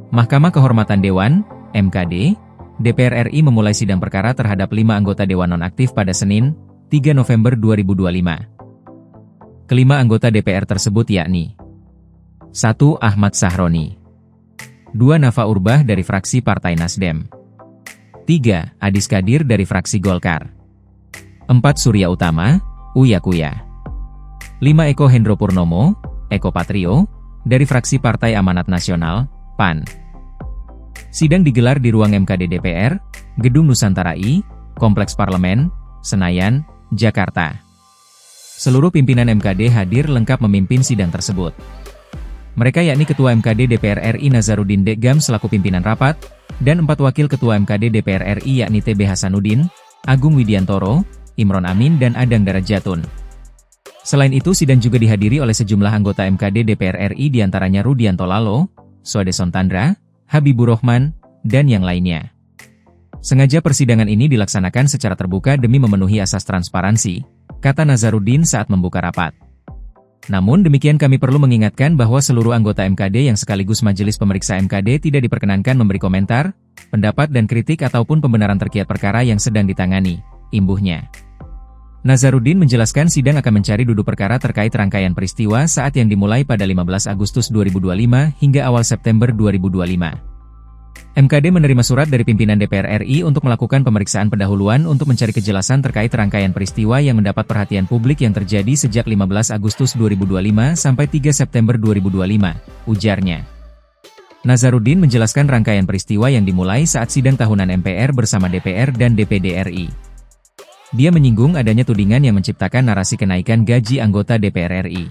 Mahkamah Kehormatan Dewan, MKD, DPR RI memulai sidang perkara terhadap 5 anggota Dewan nonaktif pada Senin, 3 November 2025. Kelima anggota DPR tersebut yakni 1. Ahmad Sahroni 2. Nafa Urbah dari fraksi Partai Nasdem 3. Adis Kadir dari fraksi Golkar 4. Surya Utama, Uya Kuya 5. Eko Hendro Purnomo, Eko Patrio, dari fraksi Partai Amanat Nasional, PAN. Sidang digelar di ruang MKD DPR, Gedung Nusantara I, Kompleks Parlemen, Senayan, Jakarta. Seluruh pimpinan MKD hadir lengkap memimpin sidang tersebut. Mereka yakni Ketua MKD DPR RI Nazarudin Deggam selaku pimpinan rapat, dan 4 wakil Ketua MKD DPR RI yakni TB Hasanuddin, Agung Widiantoro, Imron Amin dan Adang Darajatun. Selain itu sidang juga dihadiri oleh sejumlah anggota MKD DPR RI diantaranya Rudianto Lalo, Swadeson Tandra, Habibur Rahman, dan yang lainnya. Sengaja persidangan ini dilaksanakan secara terbuka demi memenuhi asas transparansi, kata Nazarudin saat membuka rapat. Namun demikian kami perlu mengingatkan bahwa seluruh anggota MKD yang sekaligus Majelis Pemeriksa MKD tidak diperkenankan memberi komentar, pendapat dan kritik ataupun pembenaran terkait perkara yang sedang ditangani, imbuhnya. Nazarudin menjelaskan sidang akan mencari duduk perkara terkait rangkaian peristiwa saat yang dimulai pada 15 Agustus 2025 hingga awal September 2025. MKD menerima surat dari pimpinan DPR RI untuk melakukan pemeriksaan pendahuluan untuk mencari kejelasan terkait rangkaian peristiwa yang mendapat perhatian publik yang terjadi sejak 15 Agustus 2025 sampai 3 September 2025, ujarnya. Nazarudin menjelaskan rangkaian peristiwa yang dimulai saat sidang tahunan MPR bersama DPR dan DPD RI. Dia menyinggung adanya tudingan yang menciptakan narasi kenaikan gaji anggota DPR RI.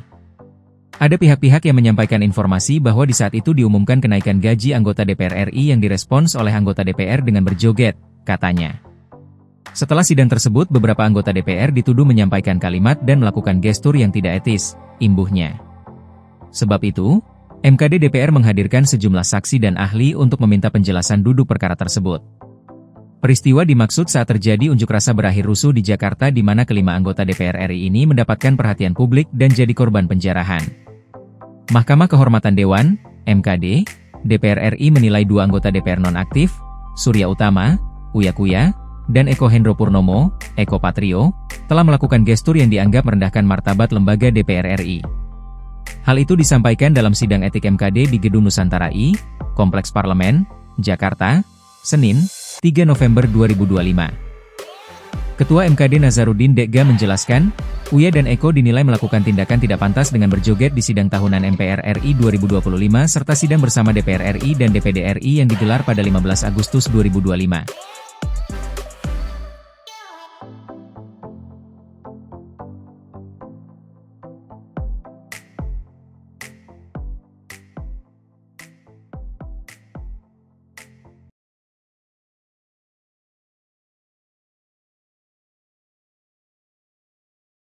Ada pihak-pihak yang menyampaikan informasi bahwa di saat itu diumumkan kenaikan gaji anggota DPR RI yang direspons oleh anggota DPR dengan berjoget, katanya. Setelah sidang tersebut beberapa anggota DPR dituduh menyampaikan kalimat dan melakukan gestur yang tidak etis, imbuhnya. Sebab itu, MKD DPR menghadirkan sejumlah saksi dan ahli untuk meminta penjelasan duduk perkara tersebut. Peristiwa dimaksud saat terjadi unjuk rasa berakhir rusuh di Jakarta di mana kelima anggota DPR RI ini mendapatkan perhatian publik dan jadi korban penjarahan. Mahkamah Kehormatan Dewan, MKD, DPR RI menilai 2 anggota DPR nonaktif, Surya Utama, Uya Kuya, dan Eko Hendro Purnomo, Eko Patrio, telah melakukan gestur yang dianggap merendahkan martabat lembaga DPR RI. Hal itu disampaikan dalam sidang etik MKD di Gedung Nusantara I, Kompleks Parlemen, Jakarta, Senin, 3 November 2025. Ketua MKD Nazarudin Deggam menjelaskan, Uya dan Eko dinilai melakukan tindakan tidak pantas dengan berjoget di sidang tahunan MPR RI 2025 serta sidang bersama DPR RI dan DPD RI yang digelar pada 15 Agustus 2025.